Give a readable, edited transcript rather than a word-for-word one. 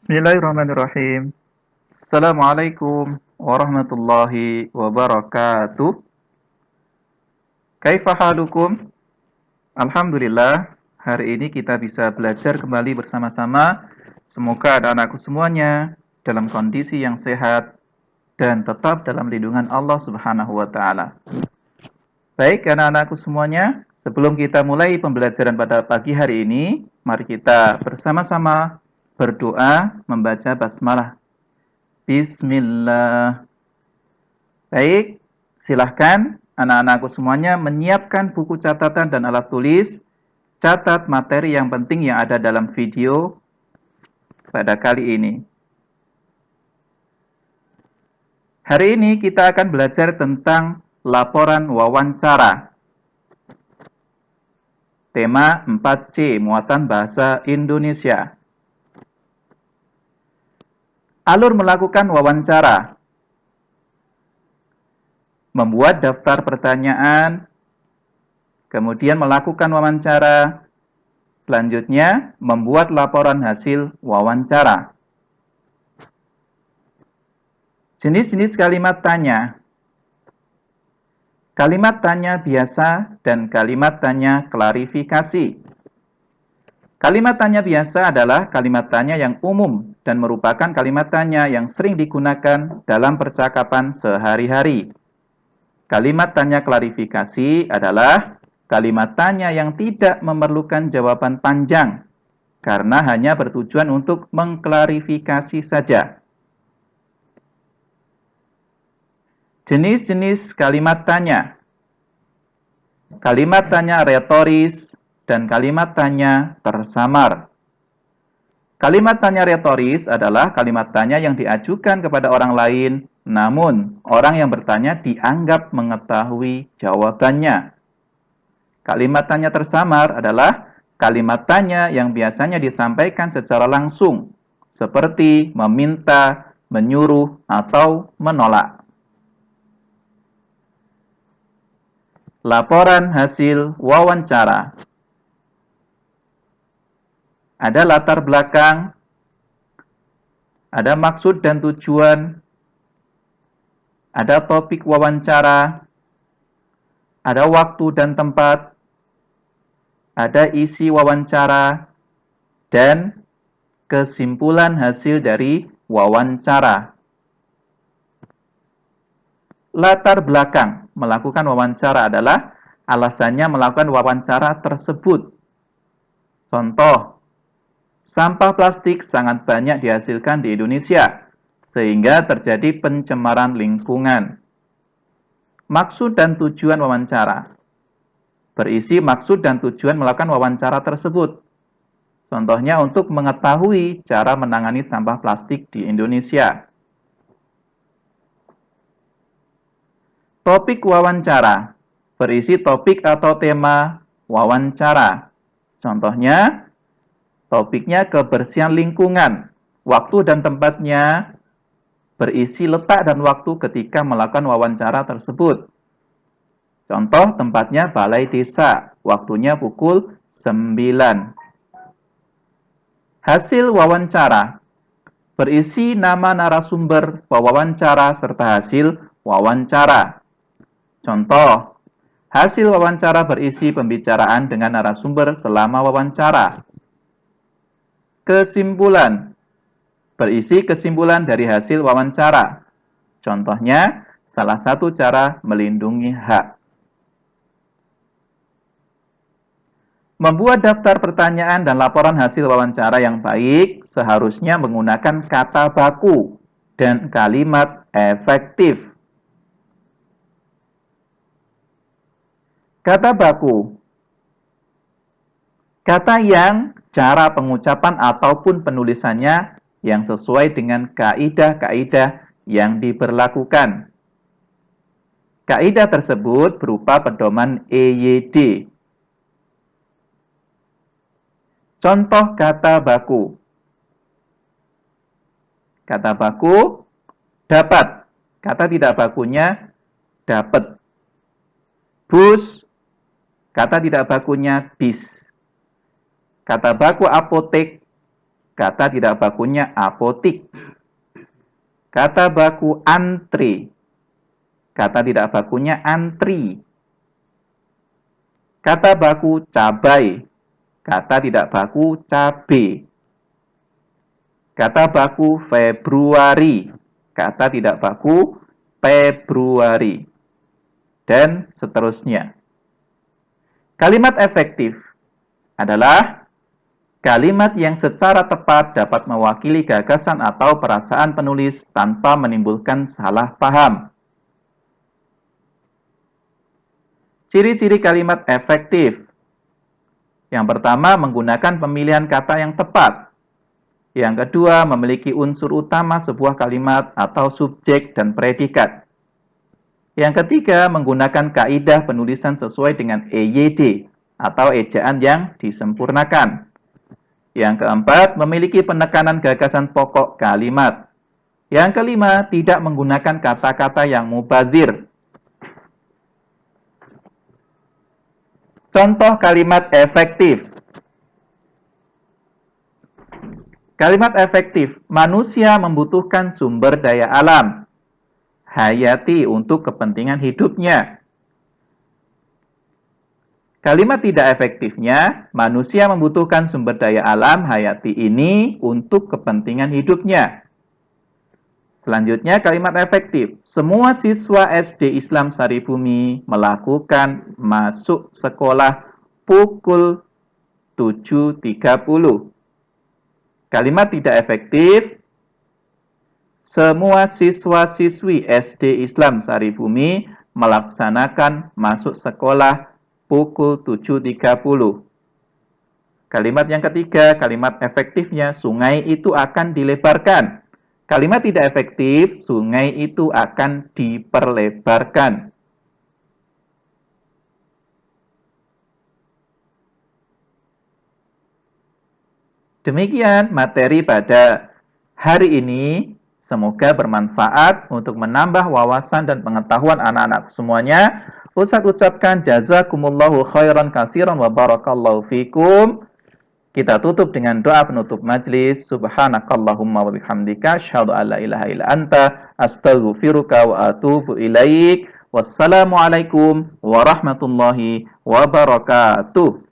Bismillahirrahmanirrahim. Assalamualaikum warahmatullahi wabarakatuh. Kaifa halukum? Alhamdulillah, hari ini kita bisa belajar kembali bersama-sama. Semoga anak-anakku semuanya dalam kondisi yang sehat dan tetap dalam lindungan Allah Subhanahu wa taala. Baik, anak-anakku semuanya, sebelum kita mulai pembelajaran pada pagi hari ini, mari kita bersama-sama berdoa membaca basmalah. Bismillah. Baik, silahkan anak-anakku semuanya menyiapkan buku catatan dan alat tulis. Catat materi yang penting yang ada dalam video pada kali ini. Hari ini kita akan belajar tentang laporan wawancara. Tema 4C, muatan bahasa Indonesia. Alur melakukan wawancara. Membuat daftar pertanyaan, kemudian melakukan wawancara, selanjutnya membuat laporan hasil wawancara. Jenis-jenis kalimat tanya. Kalimat tanya biasa dan kalimat tanya klarifikasi. Kalimat tanya biasa adalah kalimat tanya yang umum dan merupakan kalimat tanya yang sering digunakan dalam percakapan sehari-hari. Kalimat tanya klarifikasi adalah kalimat tanya yang tidak memerlukan jawaban panjang karena hanya bertujuan untuk mengklarifikasi saja. Jenis-jenis kalimat tanya. Kalimat tanya retoris dan kalimat tanya tersamar. Kalimat tanya retoris adalah kalimat tanya yang diajukan kepada orang lain, namun orang yang bertanya dianggap mengetahui jawabannya. Kalimat tanya tersamar adalah kalimat tanya yang biasanya disampaikan secara langsung, seperti meminta, menyuruh, atau menolak. Laporan hasil wawancara. Ada latar belakang, ada maksud dan tujuan, ada topik wawancara, ada waktu dan tempat, ada isi wawancara, dan kesimpulan hasil dari wawancara. Latar belakang melakukan wawancara adalah alasannya melakukan wawancara tersebut. Contoh, sampah plastik sangat banyak dihasilkan di Indonesia, sehingga terjadi pencemaran lingkungan. Maksud dan tujuan wawancara. Berisi maksud dan tujuan melakukan wawancara tersebut. Contohnya untuk mengetahui cara menangani sampah plastik di Indonesia. Topik wawancara. Berisi topik atau tema wawancara. Contohnya, topiknya kebersihan lingkungan. Waktu dan tempatnya berisi letak dan waktu ketika melakukan wawancara tersebut. Contoh tempatnya balai desa, waktunya pukul 9. Hasil wawancara berisi nama narasumber wawancara serta hasil wawancara. Contoh, hasil wawancara berisi pembicaraan dengan narasumber selama wawancara. Kesimpulan berisi kesimpulan dari hasil wawancara. Contohnya, salah satu cara melindungi hak. Membuat daftar pertanyaan dan laporan hasil wawancara yang baik seharusnya menggunakan kata baku dan kalimat efektif. Kata baku. Kata yang cara pengucapan ataupun penulisannya yang sesuai dengan kaidah-kaidah yang diberlakukan. Kaidah tersebut berupa pedoman EYD. Contoh kata baku. Kata baku, dapat. Kata tidak bakunya, dapat. Bus, kata tidak bakunya bis. Kata baku apotek, kata tidak bakunya apotik. Kata baku antri, kata tidak bakunya antri. Kata baku cabai, kata tidak baku cabe. Kata baku Februari, kata tidak baku Februari. Dan seterusnya. Kalimat efektif adalah kalimat yang secara tepat dapat mewakili gagasan atau perasaan penulis tanpa menimbulkan salah paham. Ciri-ciri kalimat efektif. Yang pertama, menggunakan pemilihan kata yang tepat. Yang kedua, memiliki unsur utama sebuah kalimat atau subjek dan predikat. Yang ketiga, menggunakan kaidah penulisan sesuai dengan EYD atau ejaan yang disempurnakan. Yang keempat, memiliki penekanan gagasan pokok kalimat. Yang kelima, tidak menggunakan kata-kata yang mubazir. Contoh kalimat efektif. Kalimat efektif, manusia membutuhkan sumber daya alam hayati untuk kepentingan hidupnya. Kalimat tidak efektifnya, manusia membutuhkan sumber daya alam hayati ini untuk kepentingan hidupnya. Selanjutnya, kalimat efektif. Semua siswa SD Islam Saribumi melakukan masuk sekolah pukul 7.30. Kalimat tidak efektif. Semua siswa-siswi SD Islam Saribumi melaksanakan masuk sekolah pukul 7.30. Kalimat yang ketiga, kalimat efektifnya, sungai itu akan dilebarkan. Kalimat tidak efektif, sungai itu akan diperlebarkan. Demikian materi pada hari ini. Semoga bermanfaat untuk menambah wawasan dan pengetahuan anak-anak semuanya. Ustaz ucapkan jazakumullahu khairan katsiran wa barakallahu fikum. Kita tutup dengan doa penutup majlis. Subhanakallahumma wa bihamdika asyhadu an la ilaha illa anta astaghfiruka wa atubu ilaik. Wassalamualaikum warahmatullahi wabarakatuh.